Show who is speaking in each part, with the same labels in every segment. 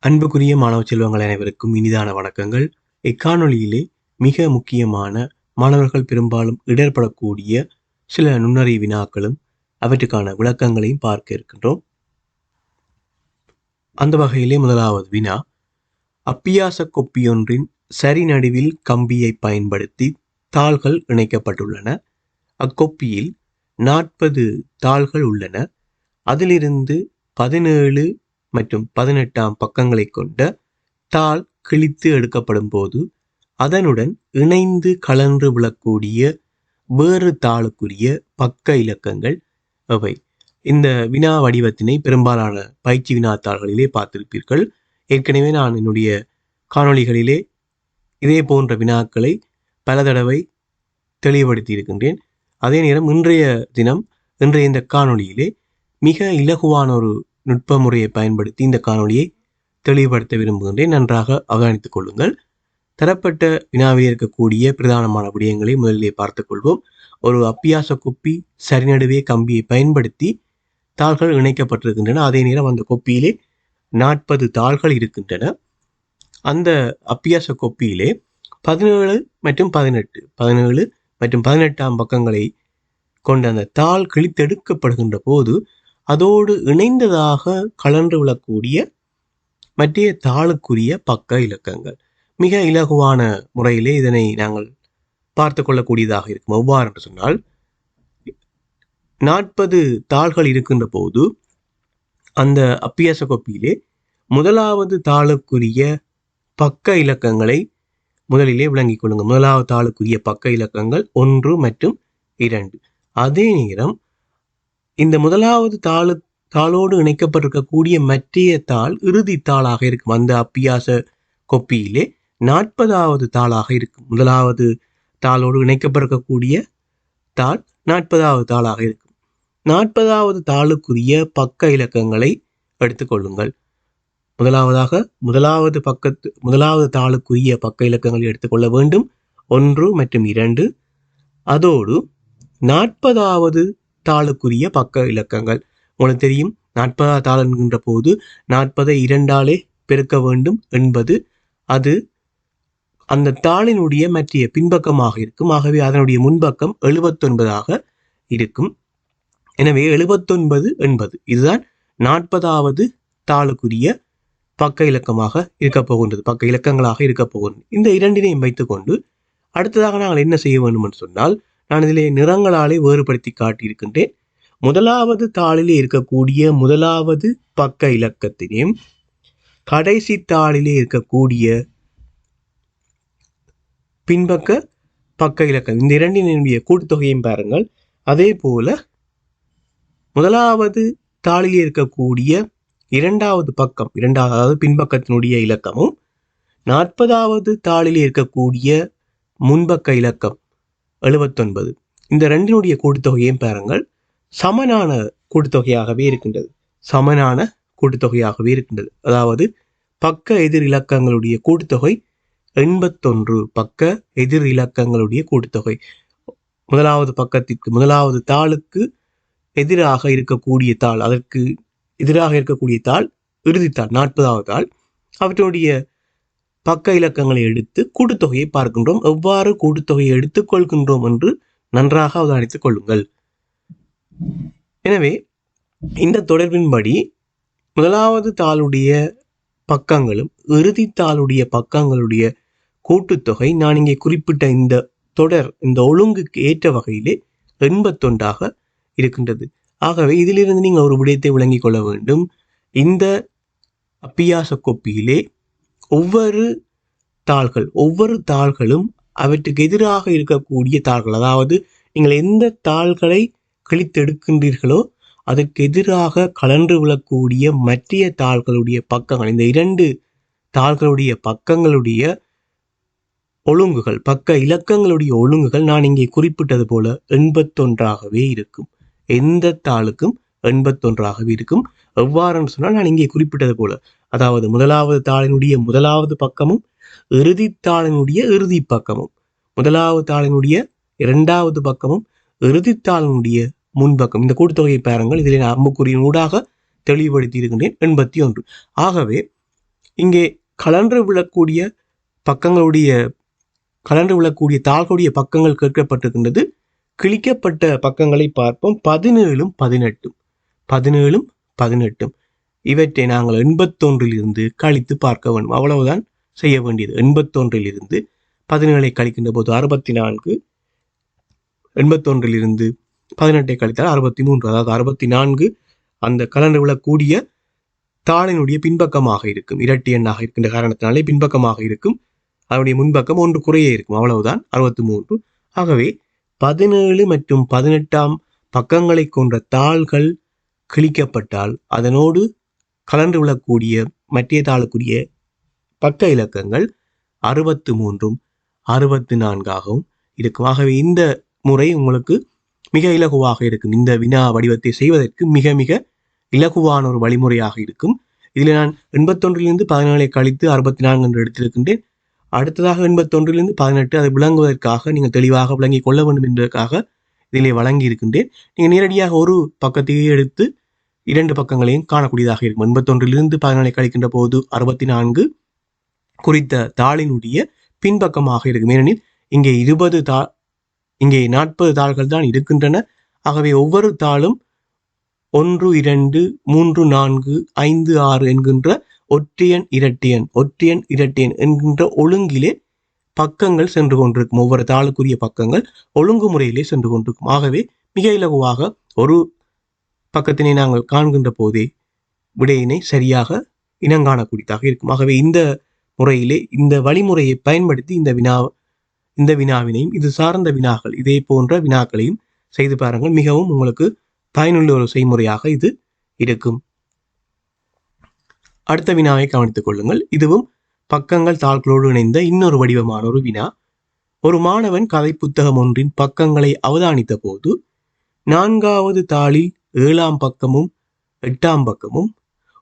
Speaker 1: அன்புக்குரிய மாணவ செல்வங்கள் அனைவருக்கும் இனிதான வணக்கங்கள். இக்காணொளியிலே மிக முக்கியமான மாணவர்கள் பெரும்பாலும் இடர்படக்கூடிய சில நுண்ணறி வினாக்களும் அவற்றுக்கான விளக்கங்களையும் பார்க்க இருக்கின்றோம். அந்த வகையிலே முதலாவது வினா, அப்பியாச கொப்பியொன்றின் சரி நடுவில் கம்பியை பயன்படுத்தி தாள்கள் இணைக்கப்பட்டுள்ளன. அக்கொப்பியில் 40 தாள்கள் உள்ளன. அதிலிருந்து 17 மற்றும் 18ஆம் பக்கங்களை கொண்ட தாள் கிழித்து எடுக்கப்படும் போது அதனுடன் இணைந்து கலன்று விழக்கூடிய வேறு தாளுக்குரிய பக்க இலக்கங்கள் அவை. இந்த வினா வடிவத்தினை பெரும்பாலான பயிற்சி வினாத்தாள்களிலே பார்த்திருப்பீர்கள். ஏற்கனவே நான் என்னுடைய காணொளிகளிலே இதே போன்ற வினாக்களை பல தடவை தெளிவுபடுத்தி இருக்கின்றேன். அதே நேரம் இன்றைய இந்த காணொளியிலே மிக இலகுவான ஒரு நுட்ப முறையை பயன்படுத்தி இந்த காணொளியை தெளிவுபடுத்த விரும்புகின்றேன். நன்றாக அவதானித்துக் கொள்ளுங்கள். தரப்பட்ட வினாவில் இருக்கக்கூடிய பிரதானமான விடயங்களை முதலிலே பார்த்துக் கொள்வோம். ஒரு அப்பியாச கொப்பி சரிநடுவே கம்பியை பயன்படுத்தி தாள்கள் இணைக்கப்பட்டிருக்கின்றன. அதே நேரம் அந்த கொப்பியிலே 40 தாள்கள் இருக்கின்றன. அந்த அப்பியாச கொப்பியிலே 17 மற்றும் 18ஆம் பக்கங்களை கொண்ட அந்த தாள் கிழித்தெடுக்கப்படுகின்ற போது அதோடு இணைந்ததாக கலன்று விழக்கூடிய மற்ற தாளுக்குரிய பக்க இலக்கங்கள். மிக இலகுவான முறையிலே இதனை நாங்கள் பார்த்து கொள்ளக்கூடியதாக இருக்கும். எவ்வாறு என்று சொன்னால், 40 தாள்கள் இருக்கின்ற போது அந்த அப்பியாச கொப்பியிலே முதலாவது தாளுக்குரிய பக்க இலக்கங்களை முதலிலே விளங்கிக் கொள்ளுங்கள். முதலாவது தாளுக்குரிய பக்க இலக்கங்கள் 1 மற்றும் 2. அதே நேரம் இந்த முதலாவது தாளோடு இணைக்கப்பட்டிருக்கக்கூடிய மற்றைய தாள் இறுதி தாளாக இருக்கும். அந்த அப்பியாச கொப்பியிலே 40வது தாளாக இருக்கும். முதலாவது தாளோடு இணைக்கப்பட்டிருக்கக்கூடிய தாள் 40வது தாளாக இருக்கும். 40வது தாளுக்குரிய பக்க இலக்கங்களை எடுத்துக்கொள்ளுங்கள். முதலாவது தாளுக்குரிய பக்க இலக்கங்களை எடுத்துக்கொள்ள வேண்டும். 1 மற்றும் 2. அதோடு 40வது தாளுக்குரிய பக்க இலக்கங்கள். உங்களுக்கு தெரியும், 40வது தாள் என்கின்ற போது 40ஐ 2ஆலே பெருக்க வேண்டும். 80. அது அந்த தாளினுடைய மற்ற பின்பக்கமாக இருக்கும். ஆகவே அதனுடைய முன்பக்கம் 79ஆக இருக்கும். எனவே 79 80 இதுதான் 40வது தாளுக்குரிய பக்க இலக்கமாக இருக்க போகின்றது, பக்க இலக்கங்களாக இருக்க போகின்றது. இந்த இரண்டினையும் வைத்துக்கொண்டு அடுத்ததாக நாங்கள் என்ன செய்ய வேண்டும் என்று சொன்னால், நான் இதிலே நிறங்களாலே வேறுபடுத்தி காட்டியிருக்கின்றேன். முதலாவது தாளிலே இருக்கக்கூடிய முதலாவது பக்க இலக்கத்தினையும் கடைசி தாளிலே இருக்கக்கூடிய பின்பக்க பக்க இலக்கம், இந்த இரண்டினுடைய கூட்டுத்தொகையும் பாருங்கள். அதே போல முதலாவது தாளிலே இருக்கக்கூடிய இரண்டாவது பக்கம், அதாவது பின்பக்கத்தினுடைய இலக்கமும் 40வது தாளிலே இருக்கக்கூடிய முன்பக்க இலக்கம் 79, இந்த ரெண்டினுடைய கூட்டுத்தொகையும் பாருங்கள் சமனான கூட்டுத்தொகையாகவே இருக்கின்றது. அதாவது பக்க எதிர் இலக்கங்களுடைய கூட்டுத்தொகை 81. பக்க எதிர் இலக்கங்களுடைய கூட்டுத்தொகை முதலாவது தாளுக்கு எதிராக இருக்கக்கூடிய தாள், அதற்கு எதிராக இருக்கக்கூடிய தாள் இறுதித்தாள் 40வது தாள். அவற்றுடைய பக்க இலக்கங்களை எடுத்து கூட்டுத்தொகையை பார்க்கின்றோம். எவ்வாறு கூட்டுத்தொகையை எடுத்துக்கொள்கின்றோம் என்று நன்றாக அவதானித்துக் கொள்ளுங்கள். எனவே இந்த தொடர்பின்படி முதலாவது தாளுடைய பக்கங்களும் இறுதி தாளுடைய பக்கங்களுடைய கூட்டுத்தொகை நான் இங்கே குறிப்பிட்ட இந்த ஒழுங்குக்கு ஏற்ற வகையிலே 81ஆக இருக்கின்றது. ஆகவே இதிலிருந்து நீங்கள் ஒரு விடயத்தை விளங்கிக் கொள்ள வேண்டும். இந்த அப்பியாச கொப்பியிலே ஒவ்வொரு தாள்களும் அவற்றுக்கு எதிராக இருக்கக்கூடிய தாள்கள், அதாவது நீங்கள் எந்த தாள்களை கிழித்தெடுக்கின்றீர்களோ அதற்கு எதிராக கலன்று விழக்கூடிய மற்ற தாள்களுடைய பக்கங்கள், இந்த 2 தாள்களுடைய பக்கங்களுடைய ஒழுங்குகள், பக்க இலக்கங்களுடைய ஒழுங்குகள் நான் இங்கே குறிப்பிட்டது போல 81ஆகவே இருக்கும். எந்த தாளுக்கும் 81ஆகவே இருக்கும். எவ்வாறுன்னு சொன்னால், நான் இங்கே குறிப்பிட்டது போல, அதாவது முதலாவது தாளினுடைய முதலாவது பக்கமும் இறுதி தாளினுடைய இறுதி பக்கமும், முதலாவது தாளினுடைய 2வது பக்கமும் இறுதி தாளினுடைய முன்பக்கம், இந்த கூட்டுத்தொகையை பாருங்கள். இதில் நான் அம்புக்குறியின் ஊடாக தெளிவுபடுத்தி இருக்கின்றேன். 81. ஆகவே இங்கே கலன்று விழக்கூடிய தாள்களுடைய பக்கங்கள் கேட்கப்பட்டிருக்கின்றது. கிழிக்கப்பட்ட பக்கங்களை பார்ப்போம். 17ம் 18ம் 17ம் 18ம் இவற்றை நாங்கள் 81 கழித்து பார்க்க வேண்டும். அவ்வளவுதான் செய்ய வேண்டியது. 81 17 கழிக்கின்ற போது 64, 81 18 கழித்தால் 63, அதாவது 64 அந்த கலந்து விழக்கூடிய தாளினுடைய பின்பக்கமாக இருக்கும். இரட்டை எண்ணாக இருக்கின்ற காரணத்தினாலே பின்பக்கமாக இருக்கும். அதனுடைய முன்பக்கம் ஒன்று குறைய இருக்கும். அவ்வளவுதான் 63. ஆகவே 17 மற்றும் 18ஆம் பக்கங்களை கொண்ட தாள்கள் கிழிக்கப்பட்டால் அதனோடு கலந்து விழக்கூடிய மற்ற தாளுக்குரிய பக்க இலக்கங்கள் 63ம் 64ஆகவும் இருக்கும். ஆகவே இந்த முறை உங்களுக்கு மிக இலகுவாக இருக்கும். இந்த வினா வடிவத்தை செய்வதற்கு மிக மிக இலகுவான ஒரு வழிமுறையாக இருக்கும். இதில் நான் 81 17 கழித்து 64 என்று எடுத்திருக்கின்றேன். அடுத்ததாக 81 18 அதை விளங்குவதற்காக நீங்கள் தெளிவாக விளங்கிக் கொள்ள வேண்டும் என்பதற்காக இதிலே வழங்கி இருக்கின்றேன். நீங்கள் நேரடியாக ஒரு பக்கத்தையே எடுத்து 2 பக்கங்களையும் காணக்கூடியதாக இருக்கும். 81 17 கழிக்கின்ற போது 64 குறித்த தாளினுடைய பின்பக்கமாக இருக்கும். ஏனெனில் இங்கே 40 தாள்கள் தான் இருக்கின்றன. ஆகவே ஒவ்வொரு தாளும் 1 2 3 4 5 6 என்கின்ற ஒற்றையன் இரட்டையன் என்கின்ற ஒழுங்கிலே பக்கங்கள் சென்று கொண்டிருக்கும். ஒவ்வொரு தாளுக்குரிய பக்கங்கள் ஒழுங்குமுறையிலே சென்று கொண்டிருக்கும். ஆகவே மிக இலகுவாக ஒரு பக்கத்தினை நாங்கள் காண்கின்ற போதே விடையினை சரியாக இனங்காணக்கூடியதாக இருக்கும். ஆகவே இந்த முறையிலே இந்த வழிமுறையை பயன்படுத்தி இந்த வினாவினையும் இது சார்ந்த வினாக்கள் இதே போன்ற வினாக்களையும் செய்து பாருங்கள். மிகவும் உங்களுக்கு பயனுள்ள ஒரு செய்முறையாக இது இருக்கும். அடுத்த வினாவை கவனித்துக் கொள்ளுங்கள். இதுவும் பக்கங்கள் தாள்களோடு இணைந்த இன்னொரு வடிவமான ஒரு வினா. ஒரு மாணவன் கதை புத்தகம் ஒன்றின் பக்கங்களை அவதானித்த போது 4வது தாளில் 7ஆம் பக்கமும் 8ஆம் பக்கமும்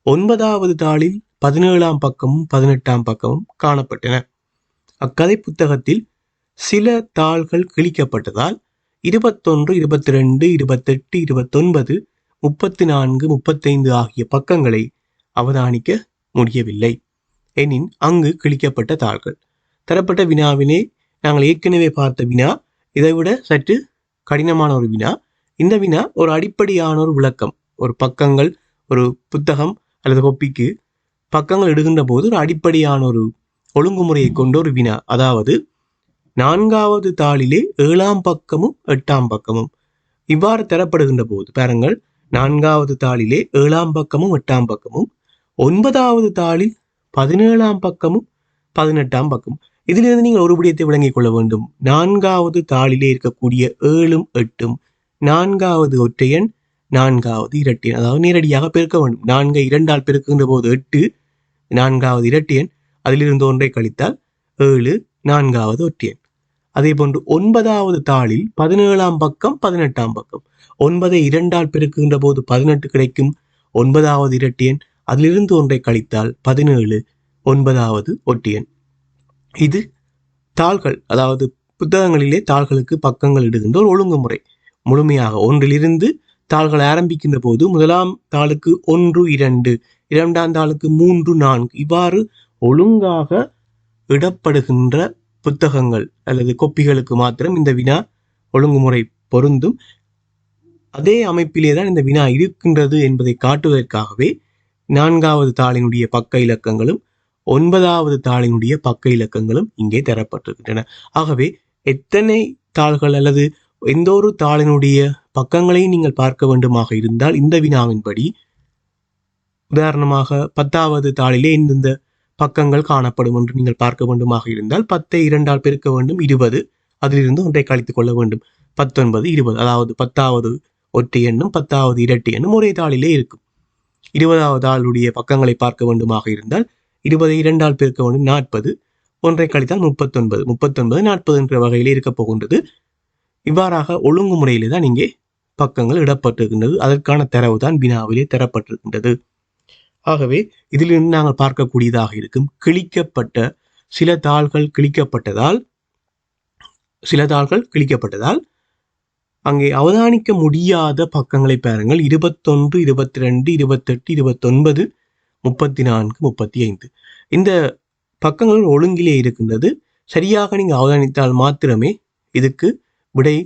Speaker 1: 9வது தாளில் 17ஆம் பக்கமும் 18ஆம் பக்கமும் காணப்பட்டன. அக்கதை புத்தகத்தில் சில தாள்கள் கிழிக்கப்பட்டதால் 21, 22, 28, 29, 34, 35 ஆகிய பக்கங்களை அவதானிக்க முடியவில்லை. எனின் அங்கு கிழிக்கப்பட்ட தாள்கள். தரப்பட்ட வினாவினை நாங்கள் ஏற்கனவே பார்த்த வினா. இதைவிட சற்று கடினமான ஒரு வினா. இந்த வினா ஒரு அடிப்படையான ஒரு விளக்கம். ஒரு பக்கங்கள் ஒரு புத்தகம் அல்லது கொப்பிக்கு பக்கங்கள் எடுக்கின்ற போது ஒரு அடிப்படையான ஒரு ஒழுங்குமுறையை கொண்ட ஒரு வினா. அதாவது 4வது தாளிலே 7ஆம் பக்கமும் 8ஆம் பக்கமும் இவ்வாறு தரப்படுகின்ற போது பாருங்கள், 4வது தாளிலே 7ஆம் பக்கமும் 8ஆம் பக்கமும் 9வது தாளில் 17ஆம் பக்கமும் 18ஆம் பக்கமும். இதிலிருந்து நீங்கள் ஒரு விடயத்தை விளங்கிக் கொள்ள வேண்டும். 4வது தாளிலே இருக்கக்கூடிய 7ம் 8ம் 4வது ஒற்றையன் 4வது இரட்டையன், அதாவது நேரடியாக பெருக்க வேண்டும். 4ஐ 2ஆல் பெருக்குகின்ற போது 8, 4வது இரட்டையன், அதிலிருந்து ஒன்றை கழித்தால் 7, 4வது ஒற்றையன். அதே போன்று 9வது தாளில் 17ஆம் பக்கம் 18ஆம் பக்கம். 9ஐ 2ஆல் பெருக்குகின்ற போது 18 கிடைக்கும். 9வது இரட்டையன், அதிலிருந்து ஒன்றை கழித்தால் 17, 9வது ஒற்றையன். இது தாள்கள், அதாவது புத்தகங்களிலே தாள்களுக்கு பக்கங்கள் இடுகின்ற ஒரு ஒழுங்குமுறை. முழுமையாக ஒன்றிலிருந்து தாள்கள் ஆரம்பிக்கின்ற போது முதலாம் தாளுக்கு 1, 2, 2ஆம் தாளுக்கு 3, 4 இவ்வாறு ஒழுங்காக இடப்படுகின்ற புத்தகங்கள் அல்லது கொப்பிகளுக்கு மாத்திரம் இந்த வினா ஒழுங்குமுறை பொருந்தும். அதே அமைப்பிலே தான் இந்த வினா இருக்கின்றது என்பதை காட்டுவதற்காகவே 4வது தாளினுடைய பக்க இலக்கங்களும் 9வது தாளினுடைய பக்க இலக்கங்களும் இங்கே தரப்பட்டிருக்கின்றன. ஆகவே எத்தனை தாள்கள் அல்லது எந்த ஒரு தாளினுடைய பக்கங்களையும் நீங்கள் பார்க்க வேண்டுமாக இருந்தால் இந்த வினாவின்படி உதாரணமாக 10வது தாளிலே இந்த பக்கங்கள் காணப்படும் என்று நீங்கள் பார்க்க வேண்டுமாக இருந்தால் 10ஐ 2ஆல் பெருக்க வேண்டும், 20, அதிலிருந்து ஒன்றை கழித்துக் கொள்ள வேண்டும், 19, 20. அதாவது 10வது ஒற்றை எண்ணும் 10வது இரட்டை எண்ணும் ஒரே தாளிலே இருக்கும். 20வது தாளுடைய பக்கங்களை பார்க்க வேண்டுமாக இருந்தால் 20ஐ 2ஆல் பெருக்க வேண்டும், 40, ஒன்றை கழித்தால் 39, 40 என்ற வகையிலே இருக்க போகின்றது. இவ்வாறாக ஒழுங்குமுறையிலே தான் இங்கே பக்கங்கள் இடப்பட்டிருக்கின்றது. அதற்கான தரவு தான் வினாவிலே தரப்பட்டிருக்கின்றது. ஆகவே இதிலிருந்து நாங்கள் பார்க்கக்கூடியதாக இருக்கும் கிழிக்கப்பட்ட சில தாள்கள் கிழிக்கப்பட்டதால் அங்கே அவதானிக்க முடியாத பக்கங்களை பாருங்கள். 21, 22, 28, 29, 34, 35. இந்த பக்கங்கள் ஒழுங்கிலே இருக்கின்றது. சரியாக நீங்கள் அவதானித்தால் மாத்திரமே இதுக்கு விடை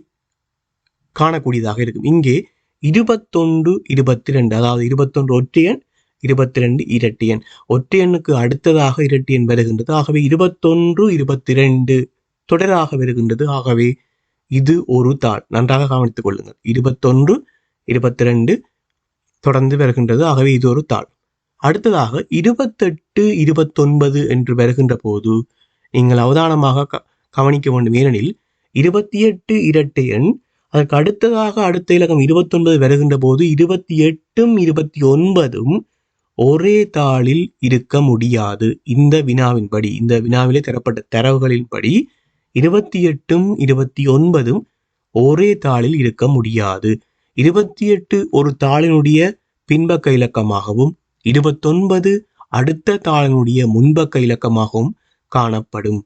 Speaker 1: காணக்கூடியதாக இருக்கும். இங்கே 21, 22, அதாவது 21 ஒற்றையன், 22 இரட்டையன். ஒற்றையனுக்கு அடுத்ததாக இரட்டையன் வருகின்றது. ஆகவே 21, 22 தொடராக வருகின்றது. ஆகவே இது ஒரு தாள். நன்றாக கவனித்துக் கொள்ளுங்கள். 21, 22 தொடர்ந்து வருகின்றது. ஆகவே இது ஒரு தாள். அடுத்ததாக 28, 29 என்று வருகின்ற போது நீங்கள் அவதானமாக கவனிக்க வேண்டும். ஏனெனில் 28 இரட்டை எண், அதற்கு அடுத்ததாக அடுத்த இலக்கம் 29 வருகின்ற போது 28ம் 29ம் ஒரே தாளில் இருக்க முடியாது. இந்த வினாவின்படி, இந்த வினாவிலே தரப்பட்ட தரவுகளின்படி 28ம் 29ம் ஒரே தாளில் இருக்க முடியாது. 28 ஒரு தாளினுடைய பின்பக்க இலக்கமாகவும் 29 அடுத்த தாளினுடைய முன்பக்க இலக்கமாகவும் காணப்படும்.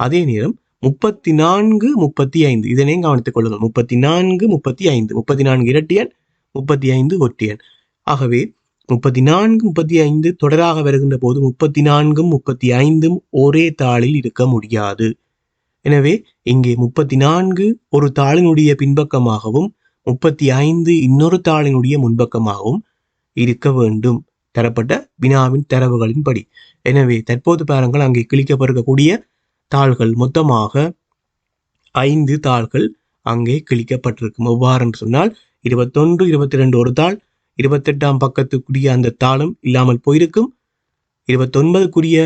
Speaker 1: அதே நேரம் 34, 35 இதனை கவனித்துக் கொள்ளுங்கள். 34, 35, 34 இரட்டையன், 35 ஒற்றையன். ஆகவே 34, 35 தொடராக வருகின்ற போது 34ம் 35ம் ஒரே தாளில் இருக்க முடியாது. எனவே இங்கே 34 ஒரு தாளினுடைய பின்பக்கமாகவும் 35 இன்னொரு தாளினுடைய முன்பக்கமாகவும் இருக்க வேண்டும் தரப்பட்ட வினாவின் தரவுகளின்படி. எனவே தற்போது பாருங்கள், அங்கே கிழிக்கப்பட்டிருக்கக்கூடிய தாள்கள் மொத்தமாக 5 தாள்கள் அங்கே கிழிக்கப்பட்டிருக்கும். எவ்வாறு என்று சொன்னால் 21, 22 ஒரு தாள், 28ஆம் பக்கத்துக்குரிய அந்த தாளும் இல்லாமல் போயிருக்கும், 29க்குரிய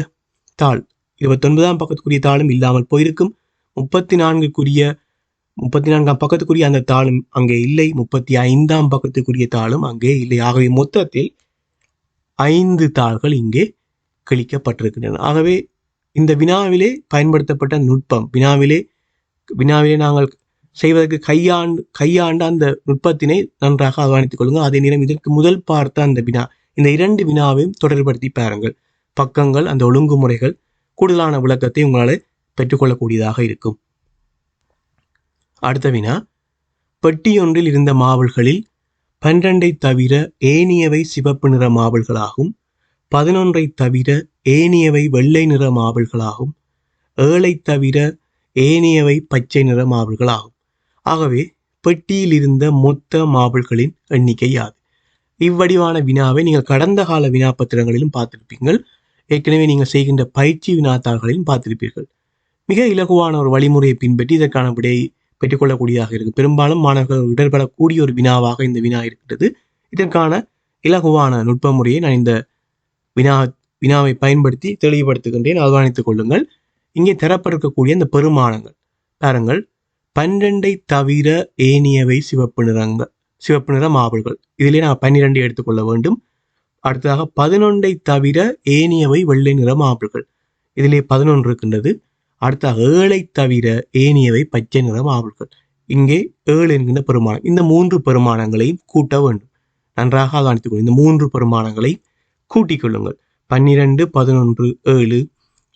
Speaker 1: தாள் 29ஆம் பக்கத்துக்குரிய தாளும் இல்லாமல் போயிருக்கும், 34ஆம் பக்கத்துக்குரிய அந்த தாளும் அங்கே இல்லை, 35ஆம் பக்கத்துக்குரிய தாளும் அங்கே இல்லை. ஆகவே மொத்தத்தில் 5 தாள்கள் இங்கே கிழிக்கப்பட்டிருக்கின்றன. ஆகவே இந்த வினாவிலே பயன்படுத்தப்பட்ட நுட்பம், வினாவிலே நாங்கள் செய்வதற்கு கையாண்ட அந்த நுட்பத்தினை நன்றாக அவதானித்துக் கொள்ளுங்கள். அதே நேரம் இதற்கு முதல் பார்த்த அந்த வினா, இந்த 2 வினாவையும் தொடர்படுத்தி பாருங்கள். பக்கங்கள், அந்த ஒழுங்குமுறைகள், கூடுதலான விளக்கத்தை உங்களால் பெற்றுக்கொள்ளக்கூடியதாக இருக்கும். அடுத்த வினா, பெட்டியொன்றில் இருந்த மாவுள்களில் 12ஐ தவிர ஏனையவை சிவப்பு நிற மாவுள்களாகும், 11ஐ தவிர ஏனையவை வெள்ளை நிற மாவுள்களாகும், 7ஐ தவிர ஏனையவை பச்சை நிற மாவுள்களாகும். ஆகவே பெட்டியில் இருந்த மொத்த மாவுள்களின் எண்ணிக்கை யாது? இவ்வடிவான வினாவை நீங்கள் கடந்த கால வினாப்பத்திரங்களிலும் பார்த்திருப்பீர்கள். ஏற்கனவே நீங்கள் செய்கின்ற பயிற்சி வினாத்தாள்களிலும் பார்த்திருப்பீர்கள். மிக இலகுவான ஒரு வழிமுறையை பின்பற்றி இதற்கான விடையை பெற்றுக்கொள்ளக்கூடியதாக இருக்கும். பெரும்பாலும் மாணவர்கள் இடர்படக்கூடிய ஒரு வினாவாக இந்த வினா இருக்கின்றது. இதற்கான இலகுவான நுட்ப முறையை நான் இந்த வினாவை பயன்படுத்தி தெளிவுபடுத்துகின்றேன். அவதானித்துக் கொள்ளுங்கள். இங்கே தரப்பட்டிருக்கக்கூடிய இந்த பெருமானங்கள் பாருங்கள். 12ஐ தவிர ஏனையவை சிவப்பு நிற மாவுள்கள். இதிலே நான் 12 எடுத்துக்கொள்ள வேண்டும். அடுத்ததாக 11ஐ தவிர ஏனையவை வெள்ளை நிற மாவுள்கள். இதிலே 11 இருக்கின்றது. அடுத்தாக 7ஐ தவிர ஏனையவை பச்சை நிற மாவுள்கள். இங்கே 7 என்கின்ற பெருமானம். இந்த 3 பெருமானங்களையும் கூட்ட வேண்டும். நன்றாக அவதானித்துக் கொள்ளுங்கள். இந்த 3 பெருமானங்களை கூட்டிக் கொள்ளுங்கள். 12, 11, 7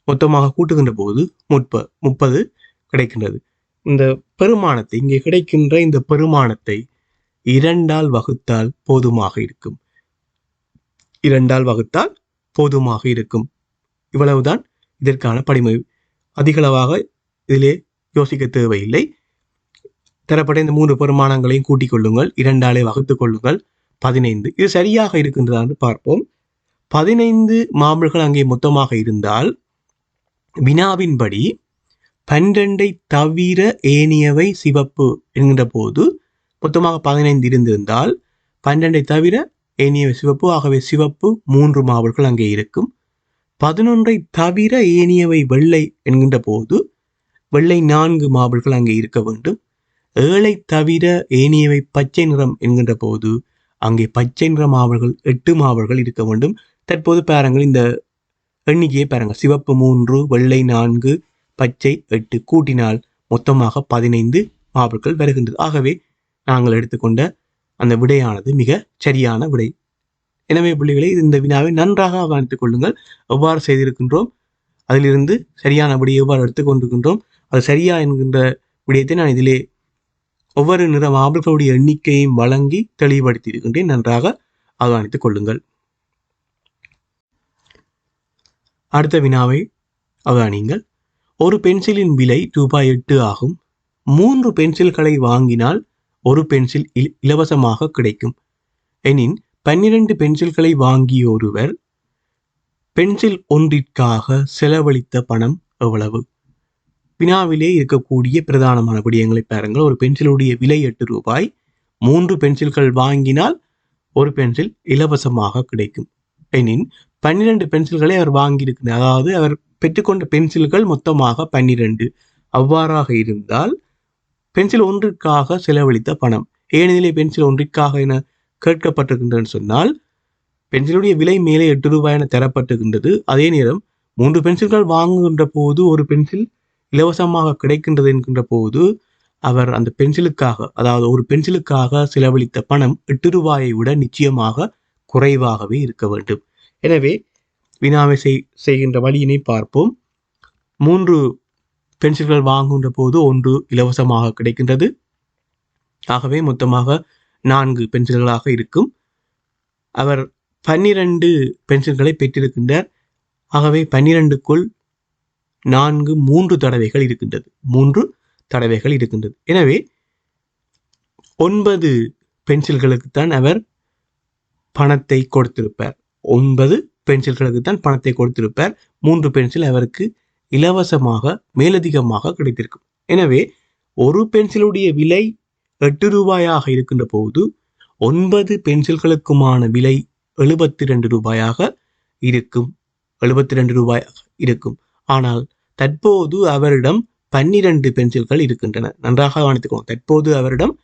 Speaker 1: மொத்தமாக கூட்டுகின்ற போது 30 கிடைக்கின்றது. இந்த பெருமானத்தை, இங்கே கிடைக்கின்ற இந்த பெருமானத்தை 2ஆல் வகுத்தால் போதுமாக இருக்கும். 2ஆல் வகுத்தால் போதுமாக இருக்கும். இவ்வளவுதான் இதற்கான படிமுறை. அதிகளவாக இதிலே யோசிக்க தேவையில்லை. தரப்பட்ட இந்த 3 பெருமானங்களையும் கூட்டிக் கொள்ளுங்கள். 2ஆலே வகுத்துக் கொள்ளுங்கள். 15. இது சரியாக இருக்கின்றதா என்று பார்ப்போம். 15 மாவுள்கள் அங்கே மொத்தமாக இருந்தால் வினாவின்படி 12ஐ தவிர ஏனையவை சிவப்பு என்கின்ற போது மொத்தமாக 15 இருந்திருந்தால் 12ஐ தவிர ஏனையவை சிவப்பு. ஆகவே சிவப்பு 3 மாவுள்கள் அங்கே இருக்கும். 11ஐ தவிர ஏனையவை வெள்ளை என்கின்ற போது வெள்ளை 4 மாவுள்கள் அங்கே இருக்க வேண்டும். 7ஐ தவிர ஏனையவை பச்சை நிறம் என்கின்ற போது அங்கே பச்சை நிற மாவுள்கள் 8 மாவுள்கள் இருக்க வேண்டும். தற்போது பாருங்கள், இந்த எண்ணிக்கையை பாருங்கள். சிவப்பு 3, வெள்ளை 4, பச்சை 8 கூட்டினால் மொத்தமாக 15 மாவுள்கள் வருகின்றது. ஆகவே நாங்கள் எடுத்துக்கொண்ட அந்த விடையானது மிக சரியான விடை. எனவே பிள்ளைகளை, இந்த வினாவை நன்றாக அவதானித்துக் கொள்ளுங்கள். எவ்வாறு செய்திருக்கின்றோம், அதிலிருந்து சரியான விடையை எவ்வாறு எடுத்துக்கொண்டிருக்கின்றோம், அது சரியா என்கின்ற விடயத்தை நான் இதிலே ஒவ்வொரு நிற மாவுள்களுடைய எண்ணிக்கையையும் வழங்கி தெளிவுபடுத்தி இருக்கின்றேன். நன்றாக அவதானித்துக் கொள்ளுங்கள். அடுத்த வினாவை அவதானியுங்கள். ஒரு பென்சிலின் விலை ரூபாய் 8 ஆகும். 3 பென்சில்களை வாங்கினால் ஒரு பென்சில் இலவசமாக கிடைக்கும் எனின் 12 பென்சில்களை வாங்கிய ஒருவர் பென்சில் ஒன்றிற்காக செலவழித்த பணம் எவ்வளவு? வினாவிலே இருக்கக்கூடிய பிரதானமான விடயங்களை பாருங்கள். ஒரு பென்சிலுடைய விலை 8 ரூபாய். 3 பென்சில்கள் வாங்கினால் ஒரு பென்சில் இலவசமாக கிடைக்கும் எனின் 12 பென்சில்களை அவர் வாங்கியிருக்கிறார். அதாவது அவர் பெற்றுக்கொண்ட பென்சில்கள் மொத்தமாக 12. அவ்வாறாக இருந்தால் பென்சில் ஒன்றிற்காக செலவழித்த பணம், ஏனெனிலே பென்சில் ஒன்றிற்காக என கேட்கப்பட்டிருக்கின்றன்னு சொன்னால் பென்சிலுடைய விலை மேலே 8 ரூபாய் என தரப்பட்டிருக்கின்றது. அதே நேரம் 3 பென்சில்கள் வாங்குகின்ற போது ஒரு பென்சில் இலவசமாக கிடைக்கின்றது என்கின்ற போது அவர் அந்த பென்சிலுக்காக, அதாவது ஒரு பென்சிலுக்காக செலவழித்த பணம் 8 ரூபாயை விட நிச்சயமாக குறைவாகவே இருக்க வேண்டும். எனவே வினாவை செய்கின்ற வழியினை பார்ப்போம். 3 பென்சில்கள் வாங்குகின்ற போது 1 இலவசமாக கிடைக்கின்றது. ஆகவே மொத்தமாக 4 பென்சில்களாக இருக்கும். அவர் 12 பென்சில்களை பெற்றிருக்கின்றார். ஆகவே 12க்குள் 3 தடவைகள் இருக்கின்றது. 3 தடவைகள் இருக்கின்றது. எனவே 9 பென்சில்களுக்குத்தான் அவர் பணத்தை கொடுத்திருப்பார். 9 பென்சில்களுக்குத்தான் பணத்தை கொடுத்திருப்பார். 3 பென்சில் அவருக்கு இலவசமாக மேலதிகமாக கிடைத்திருக்கும். எனவே ஒரு பென்சிலுடைய விலை 8 ரூபாயாக இருக்கின்ற போது 9 பென்சில்களுக்குமான விலை 72 ரூபாயாக இருக்கும். 72 ரூபாயாக இருக்கும். ஆனால் தற்போது அவரிடம் 12 பென்சில்கள் இருக்கின்றன. நன்றாக கவனித்துக்கோங்க. தற்போது அவரிடம்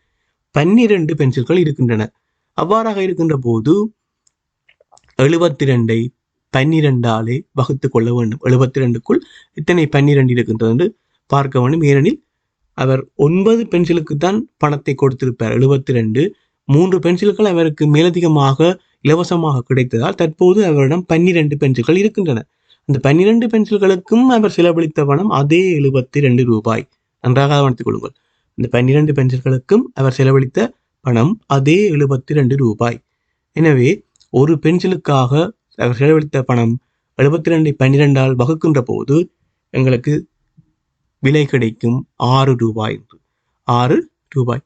Speaker 1: 12 பென்சில்கள் இருக்கின்றன. அவ்வாறாக இருக்கின்ற போது 72ஐ 12ஆலே வகுத்து கொள்ள வேண்டும். 72க்குள் இத்தனை 12 இருக்கின்றது என்று பார்க்க வேண்டும். ஏனெனில் அவர் 9 பென்சிலுக்குத்தான் பணத்தை கொடுத்திருப்பார். 72. 3 பென்சில்கள் அவருக்கு மேலதிகமாக இலவசமாக கிடைத்ததால் தற்போது அவரிடம் 12 பென்சில்கள் இருக்கின்றன. அந்த 12 பென்சில்களுக்கும் அவர் செலவழித்த பணம் அதே 72 ரூபாய். நன்றாக கவனித்துக் கொள்ளுங்கள். இந்த 12 பென்சில்களுக்கும் அவர் செலவழித்த பணம் அதே 72 ரூபாய். எனவே ஒரு பென்சிலுக்காக அவர் செலவழித்த பணம் 72ஐ 12ஆல் வகுக்கின்ற போது எங்களுக்கு விலை கிடைக்கும் 6 ரூபாய். 6 ரூபாய்.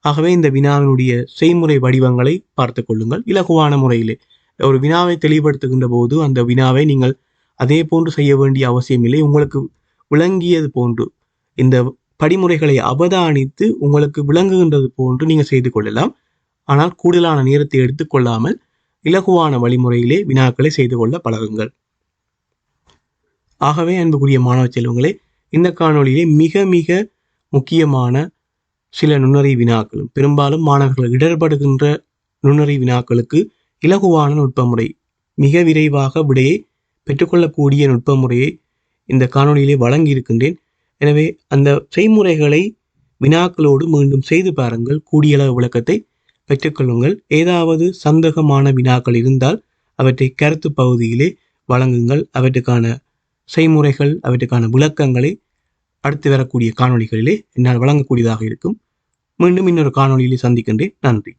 Speaker 1: ஆகவே இந்த வினாவினுடைய செய்முறை வடிவங்களை பார்த்து கொள்ளுங்கள். இலகுவான முறையிலே ஒரு வினாவை தெளிவுபடுத்துகின்ற போது அந்த வினாவை நீங்கள் அதே போன்று செய்ய வேண்டிய அவசியமில்லை. உங்களுக்கு விளங்கியது போன்று இந்த படிமுறைகளை அவதானித்து உங்களுக்கு விளங்குகின்றது போன்று நீங்கள் செய்து கொள்ளலாம். ஆனால் கூடுதலான நேரத்தை எடுத்துக்கொள்ளாமல் இலகுவான வழிமுறையிலே வினாக்களை செய்து கொள்ள பழகுங்கள். ஆகவே அன்புக்குரிய மாணவ செல்வங்களே, இந்த காணொலியிலே மிக மிக முக்கியமான சில நுண்ணறி வினாக்களும் பெரும்பாலும் மாணவர்கள் இடர்படுகின்ற நுண்ணறி வினாக்களுக்கு இலகுவான நுட்பமுறை, மிக விரைவாக விடையை பெற்றுக்கொள்ளக்கூடிய நுட்பமுறையை இந்த காணொலியிலே வழங்கி இருக்கின்றேன். எனவே அந்த செய்முறைகளை வினாக்களோடு மீண்டும் செய்து பாருங்கள். கூடிய அளவு விளக்கத்தை பெற்றுக்கொள்ளுங்கள். ஏதாவது சந்தேகமான வினாக்கள் இருந்தால் அவற்றை கருத்து பகுதியிலே வழங்குங்கள். அவற்றுக்கான செய்முறைகள், அவற்றுக்கான விளக்கங்களை அடுத்து வரக்கூடிய காணொலிகளிலே என்னால் வழங்கக்கூடியதாக இருக்கும். மீண்டும் இன்னொரு காணொலியிலே சந்திக்கின்றேன். நன்றி.